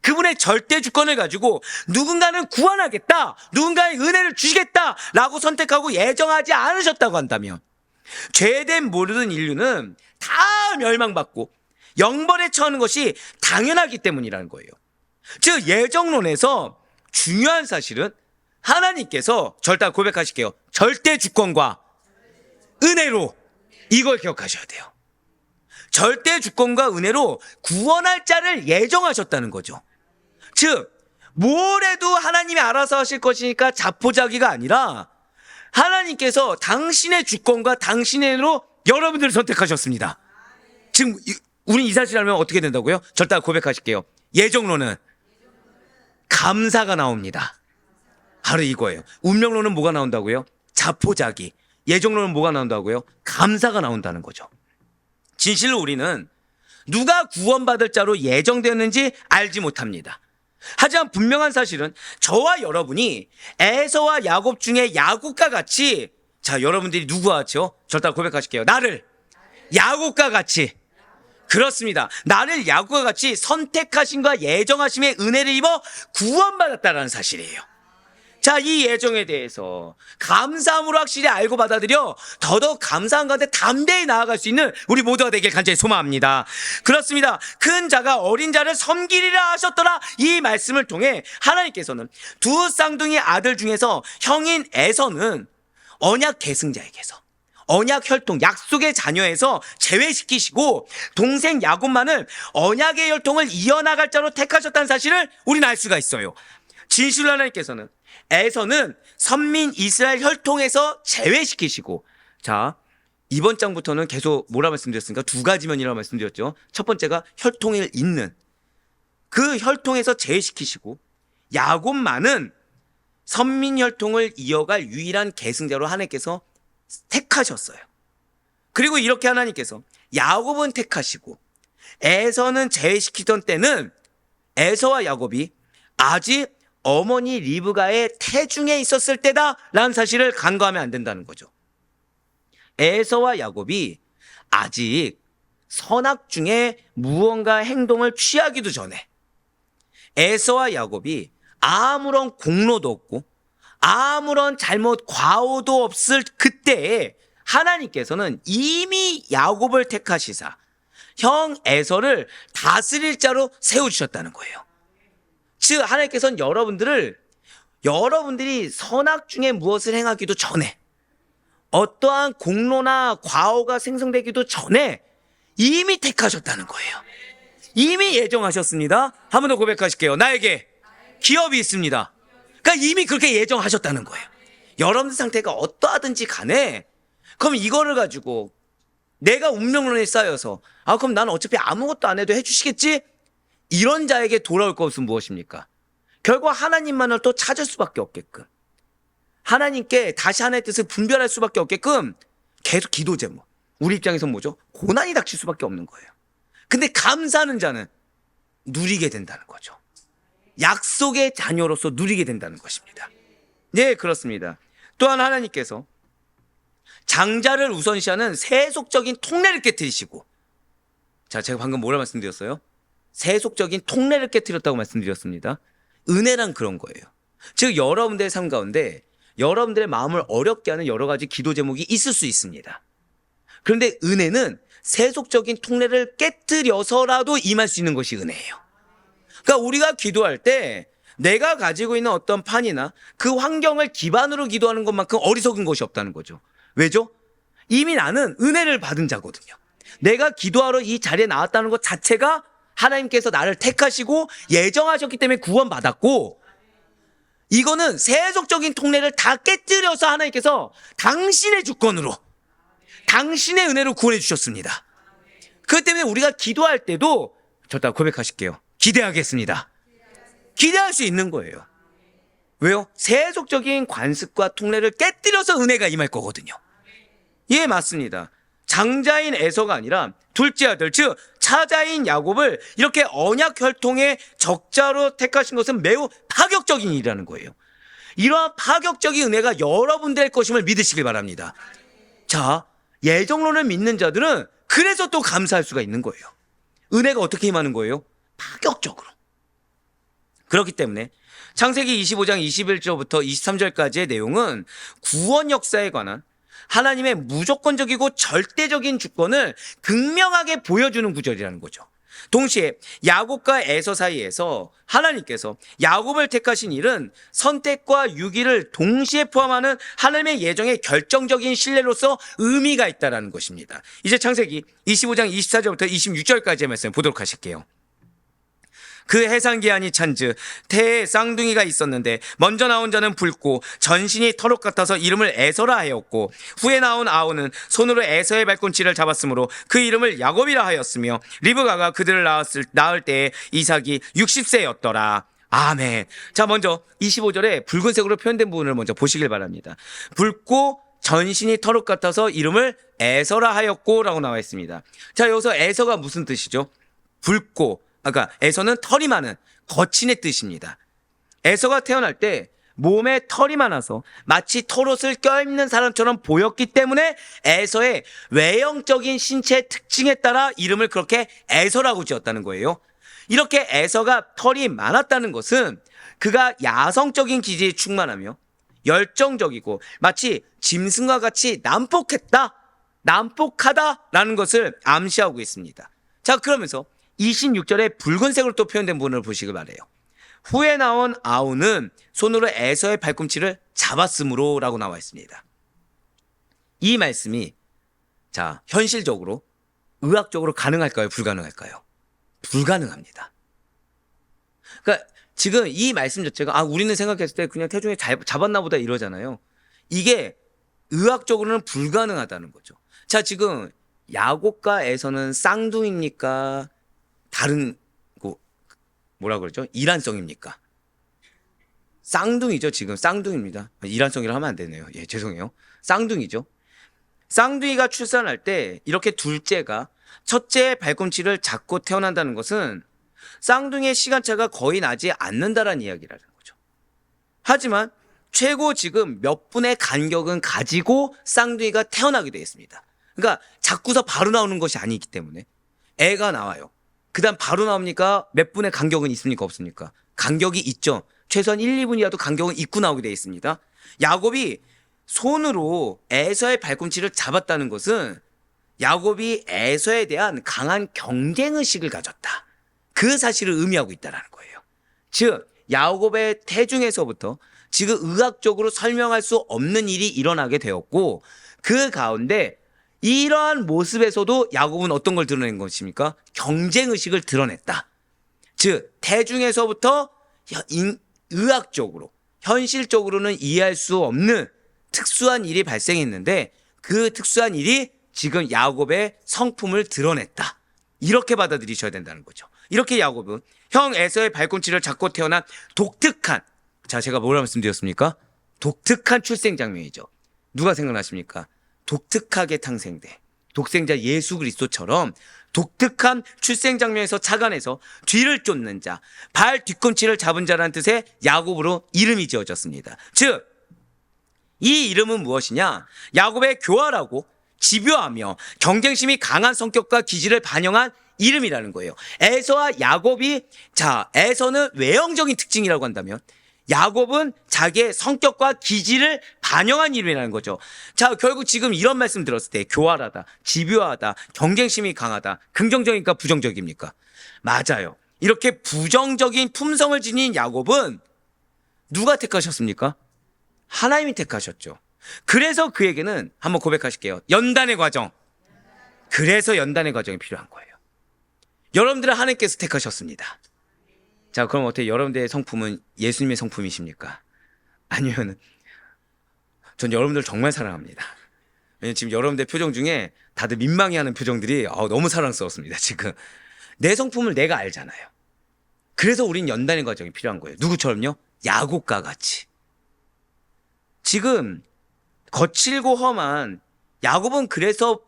그분의 절대 주권을 가지고 누군가는 구원하겠다, 누군가의 은혜를 주시겠다라고 선택하고 예정하지 않으셨다고 한다면 죄된 모르는 인류는 다 멸망받고 영벌에 처하는 것이 당연하기 때문이라는 거예요. 즉 예정론에서 중요한 사실은 하나님께서 절대 고백하실게요. 절대 주권과 은혜로 이걸 기억하셔야 돼요. 절대 주권과 은혜로 구원할 자를 예정하셨다는 거죠. 즉 뭘 해도 하나님이 알아서 하실 것이니까 자포자기가 아니라 하나님께서 당신의 주권과 당신의 은혜로 여러분들을 선택하셨습니다. 지금 우린 이 사실 알면 어떻게 된다고요? 절대 고백하실게요. 예정론은 감사가 나옵니다. 바로 이거예요. 운명론은 뭐가 나온다고요? 자포자기. 예정론은 뭐가 나온다고요? 감사가 나온다는 거죠. 진실로 우리는 누가 구원받을 자로 예정되었는지 알지 못합니다. 하지만 분명한 사실은 저와 여러분이 에서와 야곱 중에 야곱과 같이, 자, 여러분들이 누구와 같이요? 절대 고백하실게요. 나를 야곱과 같이, 그렇습니다. 나를 야곱과 같이 선택하심과 예정하심의 은혜를 입어 구원받았다라는 사실이에요. 자, 이 예정에 대해서 감사함으로 확실히 알고 받아들여 더더욱 감사한 가운데 담대히 나아갈 수 있는 우리 모두가 되길 간절히 소망합니다. 그렇습니다. 큰 자가 어린 자를 섬기리라 하셨더라, 이 말씀을 통해 하나님께서는 두 쌍둥이 아들 중에서 형인 에서는 언약 계승자에게서, 언약 혈통, 약속의 자녀에서 제외시키시고 동생 야곱만을 언약의 혈통을 이어나갈 자로 택하셨다는 사실을 우리는 알 수가 있어요. 진실로 하나님께서는 에서는 선민 이스라엘 혈통에서 제외시키시고, 자, 이번 장부터는 계속 뭐라 말씀드렸습니까? 두 가지 면이라고 말씀드렸죠. 첫 번째가 혈통을 잇는 그 혈통에서 제외시키시고, 야곱만은 선민 혈통을 이어갈 유일한 계승자로 하나님께서 택하셨어요. 그리고 이렇게 하나님께서 야곱은 택하시고 에서는 제외시키던 때는 에서와 야곱이 아직 어머니 리브가의 태중에 있었을 때다라는 사실을 간과하면 안 된다는 거죠. 에서와 야곱이 아직 선악 중에 무언가 행동을 취하기도 전에, 에서와 야곱이 아무런 공로도 없고 아무런 잘못 과오도 없을 그때에 하나님께서는 이미 야곱을 택하시사 형 에서를 다스릴 자로 세워주셨다는 거예요. 즉 하나님께서는 여러분들이 선악 중에 무엇을 행하기도 전에, 어떠한 공로나 과오가 생성되기도 전에 이미 택하셨다는 거예요. 이미 예정하셨습니다. 한 번 더 고백하실게요. 나에게 기업이 있습니다. 그러니까 이미 그렇게 예정하셨다는 거예요. 여러분들 상태가 어떠하든지 간에, 그럼 이거를 가지고 내가 운명론에 쌓여서 그럼 나는 어차피 아무것도 안 해도 해주시겠지? 이런 자에게 돌아올 것은 무엇입니까? 결국 하나님만을 또 찾을 수밖에 없게끔, 하나님께 다시 하나님의 뜻을 분별할 수밖에 없게끔 계속 기도 제목, 우리 입장에서 뭐죠? 고난이 닥칠 수밖에 없는 거예요. 근데 감사하는 자는 누리게 된다는 거죠. 약속의 자녀로서 누리게 된다는 것입니다. 네, 그렇습니다. 또한 하나님께서 장자를 우선시하는 세속적인 통례를 깨뜨리시고, 자, 제가 방금 뭐라 말씀드렸어요? 세속적인 통례를 깨뜨렸다고 말씀드렸습니다. 은혜란 그런 거예요. 즉 여러분들의 삶 가운데 여러분들의 마음을 어렵게 하는 여러 가지 기도 제목이 있을 수 있습니다. 그런데 은혜는 세속적인 통례를 깨뜨려서라도 임할 수 있는 것이 은혜예요. 그러니까 우리가 기도할 때 내가 가지고 있는 어떤 판이나 그 환경을 기반으로 기도하는 것만큼 어리석은 것이 없다는 거죠. 왜죠? 이미 나는 은혜를 받은 자거든요. 내가 기도하러 이 자리에 나왔다는 것 자체가 하나님께서 나를 택하시고 예정하셨기 때문에 구원받았고, 이거는 세속적인 통례를 다 깨뜨려서 하나님께서 당신의 주권으로, 당신의 은혜로 구원해 주셨습니다. 그렇기 때문에 우리가 기도할 때도 저다 고백하실게요. 기대하겠습니다. 기대할 수 있는 거예요. 왜요? 세속적인 관습과 통례를 깨뜨려서 은혜가 임할 거거든요. 예, 맞습니다. 장자인 에서가 아니라 둘째 아들, 즉 차자인 야곱을 이렇게 언약 혈통의 적자로 택하신 것은 매우 파격적인 일이라는 거예요. 이러한 파격적인 은혜가 여러분들의 것임을 믿으시길 바랍니다. 자, 예정론을 믿는 자들은 그래서 또 감사할 수가 있는 거예요. 은혜가 어떻게 임하는 거예요? 파격적으로. 그렇기 때문에 창세기 25장 21절부터 23절까지의 내용은 구원 역사에 관한 하나님의 무조건적이고 절대적인 주권을 극명하게 보여주는 구절이라는 거죠. 동시에 야곱과 에서 사이에서 하나님께서 야곱을 택하신 일은 선택과 유기를 동시에 포함하는 하나님의 예정의 결정적인 신뢰로서 의미가 있다는 것입니다. 이제 창세기 25장 24절부터 26절까지의 말씀 보도록 하실게요. 그 해산기한이 찬즉 태에 쌍둥이가 있었는데 먼저 나온 자는 붉고 전신이 털옷 같아서 이름을 에서라 하였고 후에 나온 아우는 손으로 에서의 발꿈치를 잡았으므로 그 이름을 야곱이라 하였으며 리브가가 그들을 낳을 때에 이삭이 60세였더라. 아멘. 자, 먼저 25절에 붉은색으로 표현된 부분을 먼저 보시길 바랍니다. 붉고 전신이 털옷 같아서 이름을 에서라 하였고 라고 나와 있습니다. 자, 여기서 에서가 무슨 뜻이죠? 붉고, 아까 에서는 털이 많은 거친의 뜻입니다. 에서가 태어날 때 몸에 털이 많아서 마치 털옷을 껴입는 사람처럼 보였기 때문에 에서의 외형적인 신체 특징에 따라 이름을 그렇게 에서라고 지었다는 거예요. 이렇게 에서가 털이 많았다는 것은 그가 야성적인 기질이 충만하며 열정적이고 마치 짐승과 같이 난폭하다라는 것을 암시하고 있습니다. 자, 그러면서 26절에 붉은색으로 또 표현된 부분을 보시길 바래요. 후에 나온 아우는 손으로 에서의 발꿈치를 잡았으므로 라고 나와 있습니다. 이 말씀이 자, 현실적으로 의학적으로 가능할까요? 불가능할까요? 불가능합니다. 그러니까 지금 이 말씀 자체가 우리는 생각했을 때 그냥 태중에 잡았나 보다 이러잖아요. 이게 의학적으로는 불가능하다는 거죠. 자, 지금 야곱과 에서는 쌍둥이입니까? 다른 뭐라 그러죠? 이란성입니까? 쌍둥이죠. 지금 쌍둥이입니다. 이란성이라 하면 안 되네요. 예, 죄송해요. 쌍둥이죠. 쌍둥이가 출산할 때 이렇게 둘째가 첫째의 발꿈치를 잡고 태어난다는 것은 쌍둥이의 시간차가 거의 나지 않는다라는 이야기라는 거죠. 하지만 최고 지금 몇 분의 간격은 가지고 쌍둥이가 태어나게 되어 있습니다. 그러니까 자꾸서 바로 나오는 것이 아니기 때문에 애가 나와요. 그 다음 바로 나옵니까? 몇 분의 간격은 있습니까? 없습니까? 간격이 있죠. 최소한 1, 2분이라도 간격은 있고 나오게 되어 있습니다. 야곱이 손으로 에서의 발꿈치를 잡았다는 것은 야곱이 에서에 대한 강한 경쟁의식을 가졌다. 그 사실을 의미하고 있다는 거예요. 즉 야곱의 태중에서부터 지금 의학적으로 설명할 수 없는 일이 일어나게 되었고 그 가운데 이러한 모습에서도 야곱은 어떤 걸 드러낸 것입니까? 경쟁의식을 드러냈다. 즉 태중에서부터 의학적으로 현실적으로는 이해할 수 없는 특수한 일이 발생했는데 그 특수한 일이 지금 야곱의 성품을 드러냈다. 이렇게 받아들이셔야 된다는 거죠. 이렇게 야곱은 형 에서의 발꿈치를 잡고 태어난 독특한, 자, 제가 뭐라 말씀드렸습니까? 독특한 출생 장면이죠. 누가 생각나십니까? 독특하게 탄생돼 독생자 예수 그리스도처럼 독특한 출생 장면에서 착안해서 뒤를 쫓는 자, 발 뒤꿈치를 잡은 자라는 뜻의 야곱으로 이름이 지어졌습니다. 즉, 이 이름은 무엇이냐? 야곱의 교활하고 집요하며 경쟁심이 강한 성격과 기질을 반영한 이름이라는 거예요. 에서와 야곱이, 자, 에서는 외형적인 특징이라고 한다면 야곱은 자기의 성격과 기질을 반영한 이름이라는 거죠. 자, 결국 지금 이런 말씀 들었을 때 교활하다, 집요하다, 경쟁심이 강하다, 긍정적입니까? 부정적입니까? 맞아요. 이렇게 부정적인 품성을 지닌 야곱은 누가 택하셨습니까? 하나님이 택하셨죠. 그래서 그에게는 한번 고백하실게요. 연단의 과정. 그래서 연단의 과정이 필요한 거예요. 여러분들은 하나님께서 택하셨습니다. 자, 그럼 어떻게 여러분들의 성품은 예수님의 성품이십니까? 아니면 전 여러분들 정말 사랑합니다. 왜냐면 지금 여러분들 표정 중에 다들 민망해하는 표정들이 너무 사랑스럽습니다. 지금 내 성품을 내가 알잖아요. 그래서 우린 연단의 과정이 필요한 거예요. 누구처럼요? 야곱과 같이. 지금 거칠고 험한 야곱은 그래서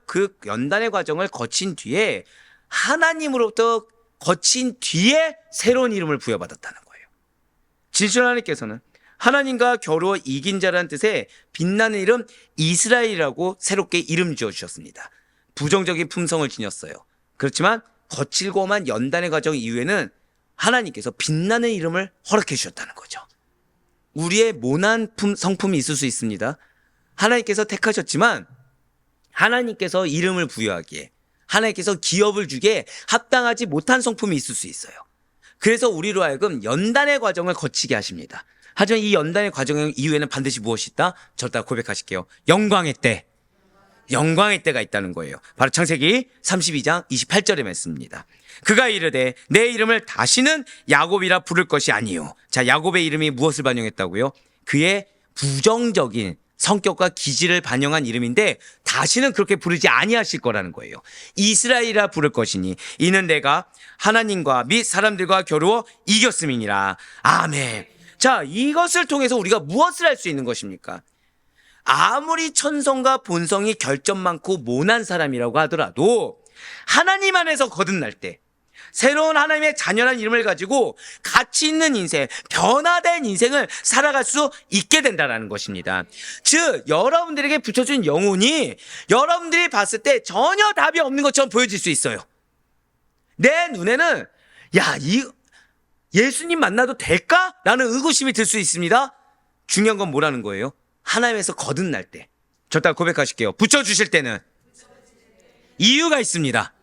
그 연단의 과정을 거친 뒤에 하나님으로부터 거친 뒤에 새로운 이름을 부여받았다는 거예요. 진실 하나님께서는 하나님과 겨루어 이긴 자라는 뜻의 빛나는 이름 이스라엘이라고 새롭게 이름 지어주셨습니다. 부정적인 품성을 지녔어요. 그렇지만 거칠고 험한 연단의 과정 이후에는 하나님께서 빛나는 이름을 허락해 주셨다는 거죠. 우리의 모난 성품이 있을 수 있습니다. 하나님께서 택하셨지만 하나님께서 이름을 부여하기에 하나님께서 기업을 주기에 합당하지 못한 성품이 있을 수 있어요. 그래서 우리로 하여금 연단의 과정을 거치게 하십니다. 하지만 이 연단의 과정 이후에는 반드시 무엇이 있다? 저따 고백하실게요. 영광의 때. 영광의 때가 있다는 거예요. 바로 창세기 32장 28절의 말씀입니다. 그가 이르되 내 이름을 다시는 야곱이라 부를 것이 아니요. 자, 야곱의 이름이 무엇을 반영했다고요? 그의 부정적인 성격과 기질을 반영한 이름인데 다시는 그렇게 부르지 아니하실 거라는 거예요. 이스라엘이라 부를 것이니 이는 내가 하나님과 및 사람들과 겨루어 이겼음이니라. 아멘. 자, 이것을 통해서 우리가 무엇을 할 수 있는 것입니까? 아무리 천성과 본성이 결점 많고 모난 사람이라고 하더라도 하나님 안에서 거듭날 때 새로운 하나님의 자녀라는 이름을 가지고 가치 있는 인생, 변화된 인생을 살아갈 수 있게 된다는 것입니다. 즉, 여러분들에게 붙여준 영혼이 여러분들이 봤을 때 전혀 답이 없는 것처럼 보여질 수 있어요. 내 눈에는 예수님 만나도 될까? 라는 의구심이 들 수 있습니다. 중요한 건 뭐라는 거예요? 하나님에서 거듭날 때, 저따 고백하실게요. 붙여주실 때는 이유가 있습니다.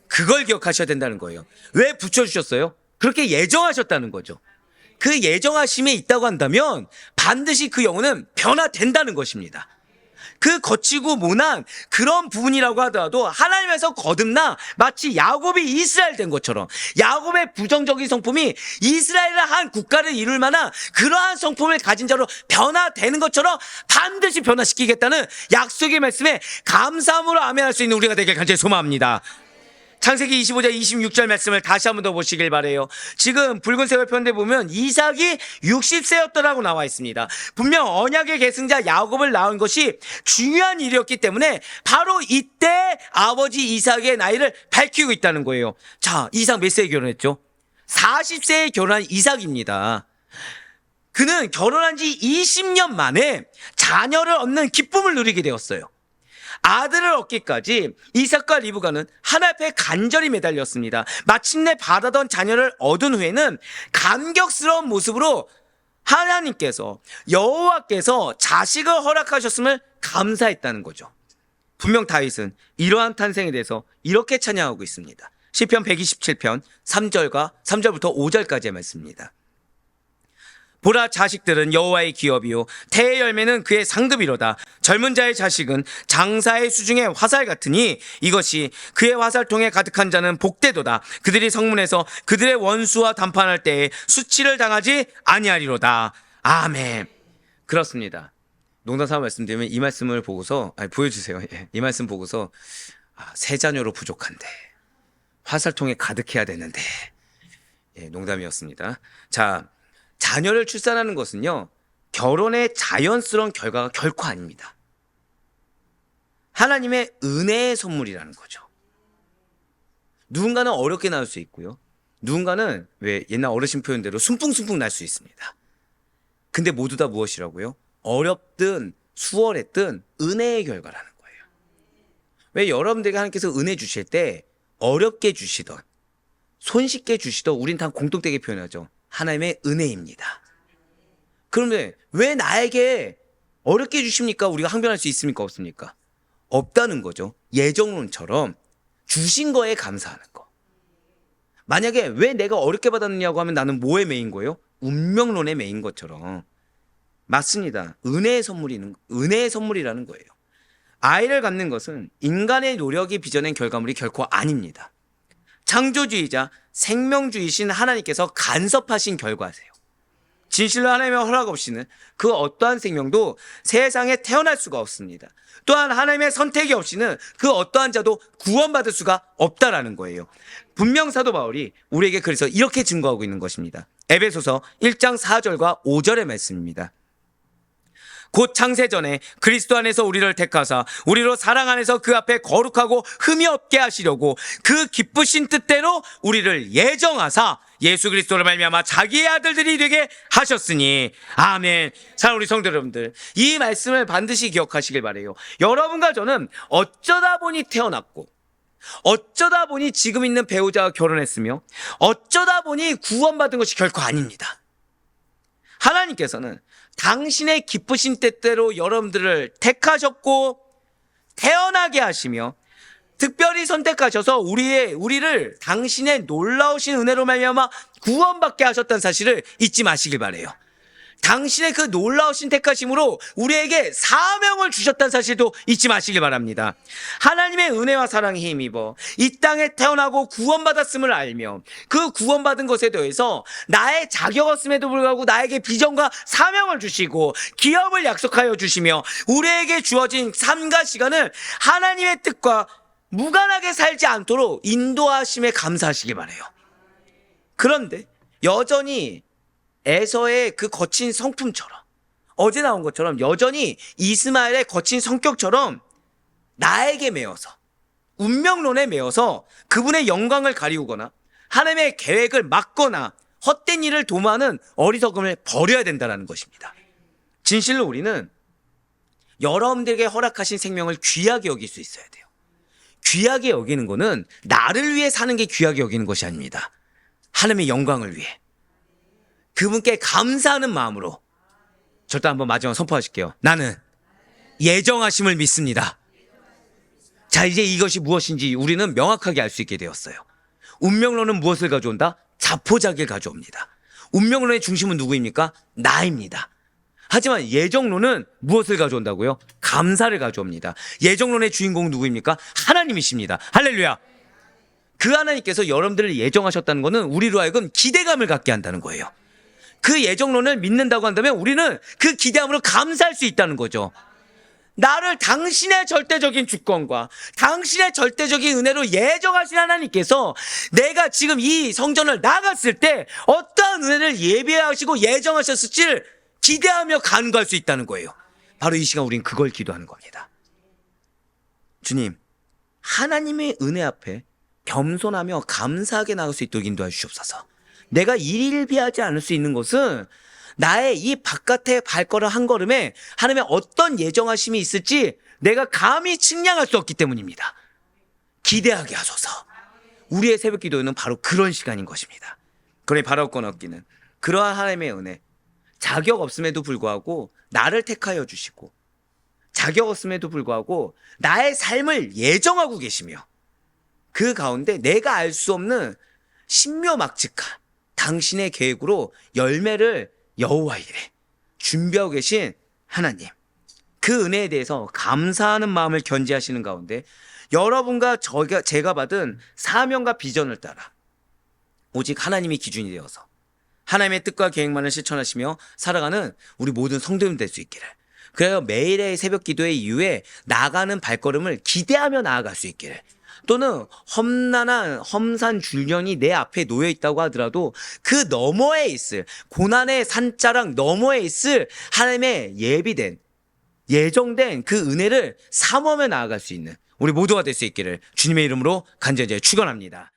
그걸 기억하셔야 된다는 거예요. 왜 붙여주셨어요? 그렇게 예정하셨다는 거죠. 그 예정하심에 있다고 한다면 반드시 그 영혼은 변화된다는 것입니다. 그 거치고 모난 그런 부분이라고 하더라도 하나님에서 거듭나 마치 야곱이 이스라엘 된 것처럼 야곱의 부정적인 성품이 이스라엘을 한 국가를 이룰 만한 그러한 성품을 가진 자로 변화되는 것처럼 반드시 변화시키겠다는 약속의 말씀에 감사함으로 아멘할 수 있는 우리가 되길 간절히 소망합니다. 창세기 25장 26절 말씀을 다시 한번 더 보시길 바래요. 지금 붉은색을 폈는데 보면 이삭이 60세였더라고 나와 있습니다. 분명 언약의 계승자 야곱을 낳은 것이 중요한 일이었기 때문에 바로 이때 아버지 이삭의 나이를 밝히고 있다는 거예요. 자, 이삭 몇 세에 결혼했죠? 40세에 결혼한 이삭입니다. 그는 결혼한 지 20년 만에 자녀를 얻는 기쁨을 누리게 되었어요. 아들을 얻기까지 이삭과 리브가는 하나님 앞에 간절히 매달렸습니다. 마침내 받아던 자녀를 얻은 후에는 감격스러운 모습으로 하나님께서 여호와께서 자식을 허락하셨음을 감사했다는 거죠. 분명 다윗은 이러한 탄생에 대해서 이렇게 찬양하고 있습니다. 시편 127편 3절부터 5절까지의 말씀입니다. 보라, 자식들은 여호와의 기업이요 태의 열매는 그의 상급이로다. 젊은 자의 자식은 장사의 수중의 화살 같으니 이것이 그의 화살통에 가득한 자는 복되도다. 그들이 성문에서 그들의 원수와 담판할 때에 수치를 당하지 아니하리로다. 아멘. 그렇습니다. 농담삼아 말씀드리면 이 말씀을 보고서 보여주세요. 이 말씀 보고서 세 자녀로 부족한데 화살통에 가득해야 되는데 농담이었습니다. 자, 자녀를 출산하는 것은요, 결혼의 자연스러운 결과가 결코 아닙니다. 하나님의 은혜의 선물이라는 거죠. 누군가는 어렵게 낳을 수 있고요. 누군가는 왜 옛날 어르신 표현대로 순풍순풍 날 수 있습니다. 근데 모두 다 무엇이라고요? 어렵든 수월했든 은혜의 결과라는 거예요. 왜 여러분들에게 하나님께서 은혜 주실 때 어렵게 주시던 손쉽게 주시던 우린 다 공통되게 표현하죠. 하나님의 은혜입니다. 그런데 왜 나에게 어렵게 주십니까? 우리가 항변할 수 있습니까? 없습니까? 없다는 거죠. 예정론처럼 주신 거에 감사하는 거. 만약에 왜 내가 어렵게 받았느냐고 하면 나는 뭐에 매인 거예요? 운명론에 매인 것처럼. 맞습니다. 은혜의 선물이라는 거예요. 아이를 갖는 것은 인간의 노력이 빚어낸 결과물이 결코 아닙니다. 창조주의자 생명주이신 하나님께서 간섭하신 결과세요. 진실로 하나님의 허락 없이는 그 어떠한 생명도 세상에 태어날 수가 없습니다. 또한 하나님의 선택이 없이는 그 어떠한 자도 구원받을 수가 없다라는 거예요. 분명 사도 바울이 우리에게 그래서 이렇게 증거하고 있는 것입니다. 에베소서 1장 4절과 5절의 말씀입니다. 곧 창세전에 그리스도 안에서 우리를 택하사 우리로 사랑 안에서 그 앞에 거룩하고 흠이 없게 하시려고 그 기쁘신 뜻대로 우리를 예정하사 예수 그리스도를 말미암아 자기의 아들들이 되게 하셨으니 아멘. 사랑하는 우리 성도 여러분들, 이 말씀을 반드시 기억하시길 바라요. 여러분과 저는 어쩌다 보니 태어났고 어쩌다 보니 지금 있는 배우자와 결혼했으며 어쩌다 보니 구원받은 것이 결코 아닙니다. 하나님께서는 당신의 기쁘신 뜻대로 여러분들을 택하셨고 태어나게 하시며 특별히 선택하셔서 우리를 당신의 놀라우신 은혜로 말미암아 구원받게 하셨다는 사실을 잊지 마시길 바라요. 당신의 그 놀라우신 택하심으로 우리에게 사명을 주셨다는 사실도 잊지 마시길 바랍니다. 하나님의 은혜와 사랑에 힘입어 이 땅에 태어나고 구원받았음을 알며 그 구원받은 것에 대해서 나의 자격 없음에도 불구하고 나에게 비전과 사명을 주시고 기업을 약속하여 주시며 우리에게 주어진 삶과 시간을 하나님의 뜻과 무관하게 살지 않도록 인도하심에 감사하시기 바라요. 그런데 여전히 에서의 그 거친 성품처럼, 어제 나온 것처럼 여전히 이스마엘의 거친 성격처럼 나에게 매여서, 운명론에 매여서 그분의 영광을 가리우거나 하나님의 계획을 막거나 헛된 일을 도모하는 어리석음을 버려야 된다는 것입니다. 진실로 우리는 여러분들에게 허락하신 생명을 귀하게 여길 수 있어야 돼요. 귀하게 여기는 것은 나를 위해 사는 게 귀하게 여기는 것이 아닙니다. 하나님의 영광을 위해. 그분께 감사하는 마음으로. 저도 한번 마지막 선포하실게요. 나는 예정하심을 믿습니다. 자, 이제 이것이 무엇인지 우리는 명확하게 알 수 있게 되었어요. 운명론은 무엇을 가져온다? 자포자기를 가져옵니다. 운명론의 중심은 누구입니까? 나입니다. 하지만 예정론은 무엇을 가져온다고요? 감사를 가져옵니다. 예정론의 주인공은 누구입니까? 하나님이십니다. 할렐루야. 그 하나님께서 여러분들을 예정하셨다는 것은 우리로 하여금 기대감을 갖게 한다는 거예요. 그 예정론을 믿는다고 한다면 우리는 그 기대함으로 감사할 수 있다는 거죠. 나를 당신의 절대적인 주권과 당신의 절대적인 은혜로 예정하신 하나님께서 내가 지금 이 성전을 나갔을 때 어떠한 은혜를 예비하시고 예정하셨을지를 기대하며 간구할 수 있다는 거예요. 바로 이 시간 우리는 그걸 기도하는 겁니다. 주님, 하나님의 은혜 앞에 겸손하며 감사하게 나갈 수 있도록 인도해 주시옵소서. 내가 일일비하지 않을 수 있는 것은 나의 이 바깥의 발걸음 한 걸음에 하나님의 어떤 예정하심이 있을지 내가 감히 측량할 수 없기 때문입니다. 기대하게 하소서. 우리의 새벽 기도는 바로 그런 시간인 것입니다. 그러니 바로 꺼놓기는 그러한 하나님의 은혜, 자격 없음에도 불구하고 나를 택하여 주시고 자격 없음에도 불구하고 나의 삶을 예정하고 계시며 그 가운데 내가 알 수 없는 신묘막측한 당신의 계획으로 열매를 여호와 이레 준비하고 계신 하나님, 그 은혜에 대해서 감사하는 마음을 견지하시는 가운데 여러분과 제가 받은 사명과 비전을 따라 오직 하나님이 기준이 되어서 하나님의 뜻과 계획만을 실천하시며 살아가는 우리 모든 성도님 될 수 있기를, 그래서 매일의 새벽 기도의 이후에 나가는 발걸음을 기대하며 나아갈 수 있기를, 또는 험난한 험산 줄련이 내 앞에 놓여 있다고 하더라도 그 너머에 있을 고난의 산자락 너머에 있을 하나님의 예비된 예정된 그 은혜를 사모하며 나아갈 수 있는 우리 모두가 될 수 있기를 주님의 이름으로 간절히 축원합니다.